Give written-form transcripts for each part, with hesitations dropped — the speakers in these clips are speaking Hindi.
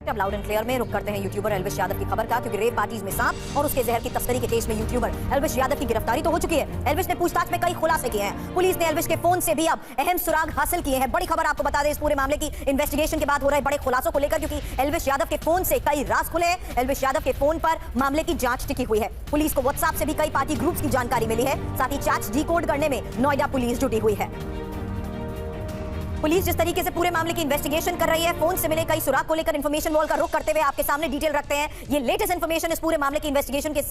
अब लाउड एंड क्लियर में रुक करते हैं यूट्यूबर एल्विश यादव की खबर का, क्योंकि रेप पार्टीज में सांप और उसके जहर की तस्करी के केस में यूट्यूबर एल्विश यादव की गिरफ्तारी तो हो चुकी है। एल्विश ने पूछताछ में कई खुलासे किए हैं। पुलिस ने एल्विश के फोन से भी अब अहम सुराग हासिल किए हैं। बड़ी खबर आपको बता दें, इस पूरे मामले की इन्वेस्टिगेशन के बाद हो रहे बड़े खुलासों को लेकर, क्योंकि एल्विश यादव के फोन से कई राज खुले हैं। एल्विश यादव के फोन पर मामले की जांच टिकी हुई है। पुलिस को व्हाट्सएप से भी कई पार्टी ग्रुप्स की जानकारी मिली है। साथ ही चैट्स डिकोड करने में नोएडा पुलिस जुटी हुई है। पुलिस जिस तरीके से पूरे मामले की इन्वेस्टिगेशन कर रही है, फोन से मिले कई सुराग को लेकर इंफॉर्मेशन वॉल का रुख करते हुए आपके सामने डिटेल रखते हैं। ये लेटेस्ट इंफॉर्मेशन इस पूरे मामले की इन्वेस्टिगेशन के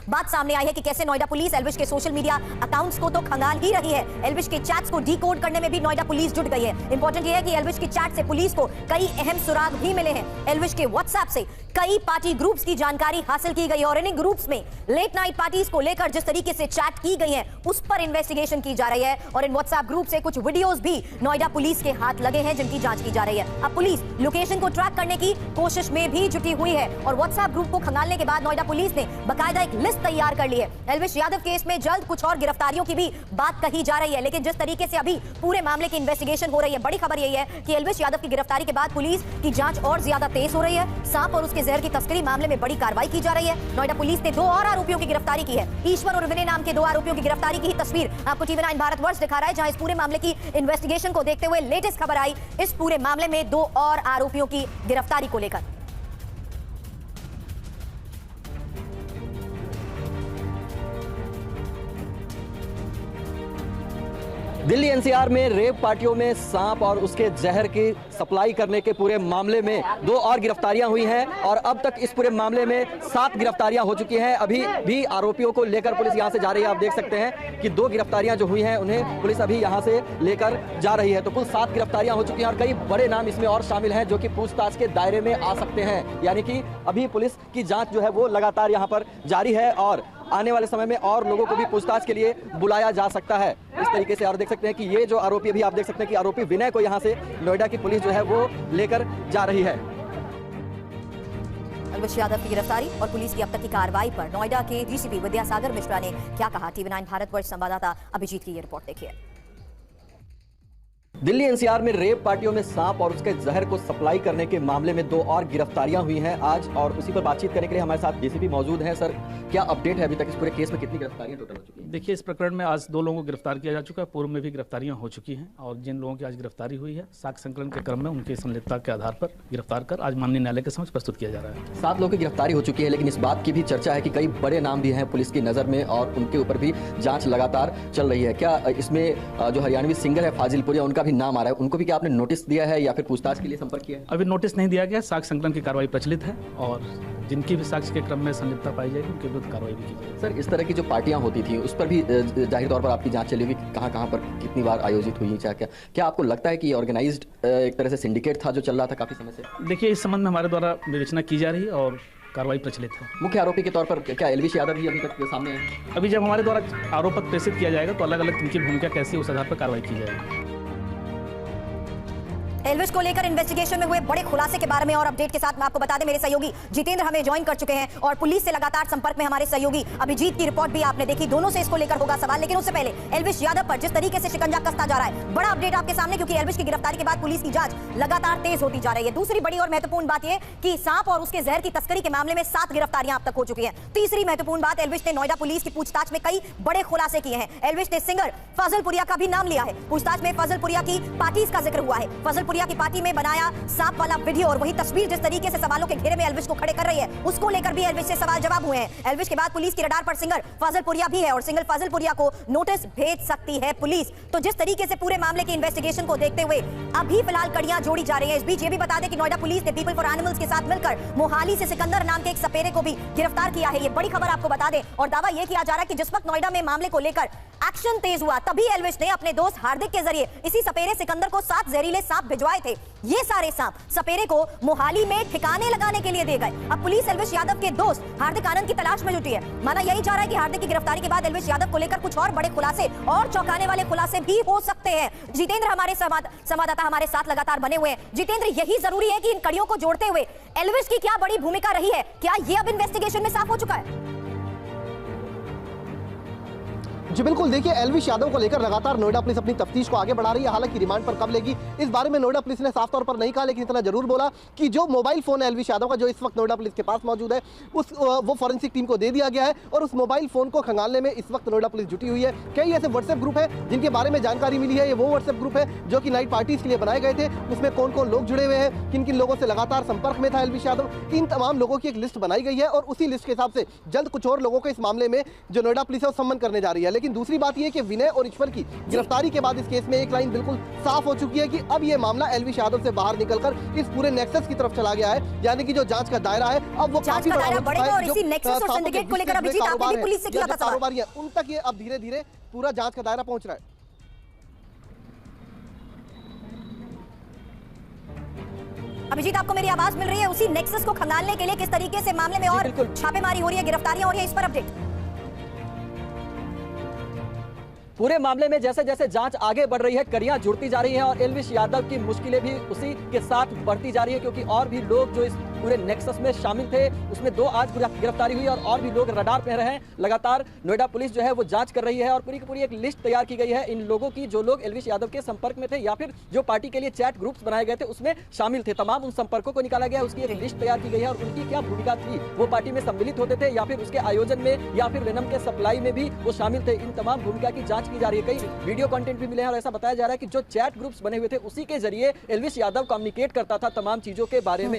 बाद सामने आई है कि कैसे नोएडा पुलिस एल्विश के सोशल मीडिया अकाउंट्स को तो खंगाल ही रही है, एल्विश के चैट्स को डिकोड करने में भी नोएडा पुलिस जुट गई है। इंपॉर्टेंट यह है कि एल्विश के चैट से पुलिस को कई अहम सुराग भी मिले हैं। एल्विश के व्हाट्सएप से कई पार्टी ग्रुप्स की जानकारी हासिल की गई और इन ग्रुप्स में लेट नाइट पार्टीज को लेकर जिस तरीके से चैट की गई है उस पर इन्वेस्टिगेशन की जा रही है। और इन व्हाट्सएप ग्रुप से कुछ वीडियोस भी नोएडा पुलिस के हाथ लगे हैं जिनकी जांच की जा रही है। अब पुलिस लोकेशन को ट्रैक करने की कोशिश में भी जुटी हुई है और व्हाट्सएप ग्रुप को खंगालने के बाद नोएडा पुलिस ने बाकायदा एक लिस्ट तैयार कर ली है। एल्विश यादव केस में जल्द कुछ और गिरफ्तारियों की भी बात कही जा रही है, लेकिन जिस तरीके से अभी पूरे मामले की इन्वेस्टिगेशन हो रही है, बड़ी खबर यही है कि एल्विश यादव की गिरफ्तारी के बाद पुलिस की जांच और ज्यादा तेज हो रही है। सांप और उसके जहर की तस्करी मामले में बड़ी कार्रवाई की जा रही है। नोएडा पुलिस ने 2 और आरोपियों की गिरफ्तारी की है। ईश्वर और विनय नाम के 2 आरोपियों की गिरफ्तारी की ही तस्वीर आपको TV9 भारतवर्ष दिखा रहा है, जहां इस पूरे मामले की इन्वेस्टिगेशन को देखते हुए लेटेस्ट खबर आई इस पूरे मामले में 2 और आरोपियों की गिरफ्तारी को लेकर। दिल्ली NCR में रेप पार्टियों में सांप और उसके जहर की सप्लाई करने के पूरे मामले में 2 और गिरफ्तारियां हुई हैं और अब तक इस पूरे मामले में 7 गिरफ्तारियां हो चुकी हैं। अभी भी आरोपियों को लेकर पुलिस यहां से जा रही है। आप देख सकते हैं कि 2 गिरफ्तारियां जो हुई हैं उन्हें पुलिस अभी यहां से लेकर जा रही है। तो कुल 7 गिरफ्तारियां हो चुकी हैं और कई बड़े नाम इसमें और शामिल हैं जो कि पूछताछ के दायरे में आ सकते हैं। यानी कि अभी पुलिस की जाँच जो है वो लगातार यहाँ पर जारी है और आने वाले समय में और लोगों को भी पूछताछ के लिए बुलाया जा सकता है इस तरीके से। और देख सकते हैं कि ये जो आरोपी अभी आप देख सकते हैं कि आरोपी विनय को यहां से नोएडा की पुलिस जो है वो लेकर जा रही है। एल्विश यादव की गिरफ्तारी और पुलिस की अब तक की कार्रवाई पर नोएडा के DCP विद्यासागर मिश्रा ने क्या कहा, TV9 भारतवर्ष संवाददाता अभिजीत की ये रिपोर्ट देखिए। दिल्ली NCR में रेप पार्टियों में सांप और उसके जहर को सप्लाई करने के मामले में 2 और गिरफ्तारियां हुई हैं आज, और उसी पर बातचीत करने के लिए हमारे साथ DCP मौजूद हैं। सर, क्या अपडेट है अभी तक इस पूरे केस में, कितनी गिरफ्तारियां टोटल हो चुकी हैं? देखिए, इस प्रकरण में आज 2 लोगों को गिरफ्तार किया जा चुका है। पूर्व में भी गिरफ्तारियां हो चुकी हैं और जिन लोगों की आज गिरफ्तारी हुई है साक्ष्य संकलन के क्रम में उनकी संलिप्तता के आधार पर गिरफ्तार कर आज माननीय न्यायालय के समक्ष प्रस्तुत किया जा रहा है। 7 लोगों की गिरफ्तारी हो चुकी है, लेकिन इस बात की भी चर्चा है कि कई बड़े नाम भी हैं पुलिस की नजर में और उनके ऊपर भी जांच लगातार चल रही है। क्या इसमें जो हरियाणवी सिंगर है फाजिलपुरिया, उनका भी नाम आ रहा है, उनको भी क्या आपने नोटिस दिया है या फिर पूछताछ के लिए संपर्क किया है? अभी नोटिस नहीं दिया गया, साक्ष्य संकलन की कार्रवाई प्रचलित है और जिनकी भी साक्ष्य के क्रम में संलिप्तता पाई जाएगी उनके विरुद्ध कार्रवाई भी की जाएगी। सर, इस तरह की जो पार्टियां होती थी उस पर भी जाहिर तौर पर आपकी जांच चलेगी, कहां पर कितनी बार आयोजित हुई, क्या आपको लगता है कि ऑर्गेनाइज्ड एक तरह से सिंडिकेट था जो चल रहा था काफी समय से? देखिए, इस संबंध में हमारे द्वारा विवेचना की जा रही है और कार्रवाई प्रचलित है। मुख्य आरोपी के तौर पर क्या एल्विश यादव भी अभी तक सामने है? अभी जब हमारे द्वारा आरोप पत्र प्रेषित किया जाएगा तो अलग अलग उनकी भूमिका कैसी है उस आधार पर कार्रवाई की जाएगी। एल्विश को लेकर इन्वेस्टिगेशन में हुए बड़े खुलासे के बारे में और अपडेट के साथ मैं आपको बता दें, मेरे सहयोगी जितेंद्र हमें ज्वाइन कर चुके हैं और पुलिस से लगातार संपर्क में हमारे सहयोगी अभिजीत की रिपोर्ट भी आपने देखी। दोनों से इसको लेकर होगा सवाल, लेकिन उससे पहले एल्विश यादव पर जिस तरीके से शिकंजा कसता जा रहा है, बड़ा अपडेट आपके सामने, क्योंकि एल्विश की गिरफ्तारी के बाद पुलिस की जांच लगातार तेज होती जा रही है। दूसरी बड़ी और महत्वपूर्ण बात यह कि सांप और उसके जहर की तस्करी के मामले में 7 गिरफ्तारियां अब तक हो चुकी हैं। तीसरी महत्वपूर्ण बात, एल्विश ने नोएडा पुलिस की पूछताछ में कई बड़े खुलासे किए हैं। एल्विश ने सिंगर फजलपुरिया का भी नाम लिया है। पूछताछ में फजलपुरिया की पार्टीज का जिक्र हुआ है। फजलपुरिया की पार्टी में बनाया सांप वाला वीडियो और वही तस्वीर जिस तरीके से सवालों के घेरे में एल्विश को खड़े कर रही है, उसको लेकर भी एल्विश से सवाल जवाब हुए हैं। एल्विश के बाद पुलिस की रडार पर सिंगर फजलपुरिया भी है और सिंगर फजलपुरिया को नोटिस भेज सकती है पुलिस। तो जिस तरीके से पूरे मामले की इन्वेस्टिगेशन को देखते हुए अभी फिलहाल कड़ियां जोड़ी जा रही है। इस बीच ये भी बता दें कि नोएडा पुलिस ने पीपल फॉर एनिमल्स के साथ मिलकर मोहाली से सिकंदर नाम के एक सपेरे को भी गिरफ्तार किया है। ये बड़ी खबर आपको बता दें और दावा यह किया जा रहा है कि जिस वक्त नोएडा में मामले को लेकर एक्शन तेज हुआ तभी एल्विश ने अपने दोस्त हार्दिक के जरिए इसी सपेरे सिकंदर को 7 जहरीले सांप भिजवाए थे। ये सारे सांप सपेरे को मोहाली में ठिकाने लगाने के लिए दे गए। अब पुलिस एल्विश यादव के दोस्त हार्दिक आनंद की तलाश में जुटी है। माना यही जा रहा है कि हार्दिक की गिरफ्तारी के बाद एल्विश यादव को लेकर कुछ और बड़े खुलासे और चौंकाने वाले खुलासे भी हो सकते हैं। जितेंद्र हमारे संवाददाता हमारे साथ लगातार बने हुए हैं। जितेंद्र, यही जरूरी है कि इन कड़ियों को जोड़ते हुए एल्विश की क्या बड़ी भूमिका रही है, क्या ये अब इन्वेस्टिगेशन में साफ हो चुका है? जी बिल्कुल, देखिए एल्विश यादव को लेकर लगातार नोएडा पुलिस अपनी तफ्तीश को आगे बढ़ा रही है। हालांकि रिमांड पर कब लेगी इस बारे में नोएडा पुलिस ने साफ तौर पर नहीं कहा, लेकिन इतना जरूर बोला कि जो मोबाइल फोन है एल्विश यादव का, जो इस वक्त नोएडा पुलिस के पास मौजूद है, वो फॉरेंसिक टीम को दे दिया गया है और उस मोबाइल फोन को खंगालने में इस वक्त नोएडा पुलिस जुटी हुई है। कई ऐसे व्हाट्सएप ग्रुप है जिनके बारे में जानकारी मिली है। ये वो व्हाट्सएप ग्रुप है जो कि नाइट पार्टीज के लिए बनाए गए थे। उसमें कौन कौन लोग जुड़े हुए हैं, किन किन लोगों से लगातार संपर्क में था एल्विश यादव, इन तमाम लोगों की एक लिस्ट बनाई गई है और उसी लिस्ट के हिसाब से जल्द कुछ और लोगों को इस मामले में जो नोएडा पुलिस है वो सम्मन करने जा रही है। लेकिन दूसरी बात यह कि विनय और ईश्वर की गिरफ्तारी के बाद इस केस में एक लाइन बिल्कुल साफ हो चुकी है कि अब ये मामला एल्विश यादव से बाहर निकलकर इस पूरे नेक्सस की तरफ चला गया है, यानी कि जो जांच का दायरा है अब वो काफी बड़ा हो चुका है। और इसी नेक्सस और सिंडिकेट को लेकर अभिजीत आपने भी पुलिस से किया था सवाल, उन तक ये अब धीरे धीरे पूरा जांच का दायरा पहुंच रहा है। अभिजीत आपको मेरी आवाज मिल रही है? उसी नेक्सस को खंगालने के लिए किस तरीके से मामले में और छापेमारी हो रही है, गिरफ्तारियां हो रही है, इस पर अपडेट। पूरे मामले में जैसे जैसे जांच आगे बढ़ रही है, कड़ियां जुड़ती जा रही हैं और एल्विश यादव की मुश्किलें भी उसी के साथ बढ़ती जा रही है, क्योंकि और भी लोग जो इस पूरे नेक्सस में शामिल थे उसमें 2 आज गिरफ्तारी हुई और भी लोग रडार पे रहे हैं। लगातार नोएडा पुलिस जो है वो जांच कर रही है और पूरी की पूरी एक लिस्ट तैयार की गई है इन लोगों की, जो लोग एल्विश यादव के संपर्क में थे या फिर जो पार्टी के लिए चैट ग्रुप्स बनाए गए थे उसमें शामिल थे। तमाम उन संपर्कों को निकाला गया, उसकी एक लिस्ट तैयार की गई है और उनकी क्या भूमिका थी, वो पार्टी में सम्मिलित होते थे या फिर उसके आयोजन में या फिर वेनम के सप्लाई में भी वो शामिल थे। इन तमाम भूमिका की जांच की जा रही है। कई वीडियो कंटेंट भी मिले हैं और ऐसा बताया जा रहा है कि जो चैट ग्रुप्स बने हुए थे उसी के जरिए एल्विश यादव कम्युनिकेट करता था तमाम चीजों के बारे में।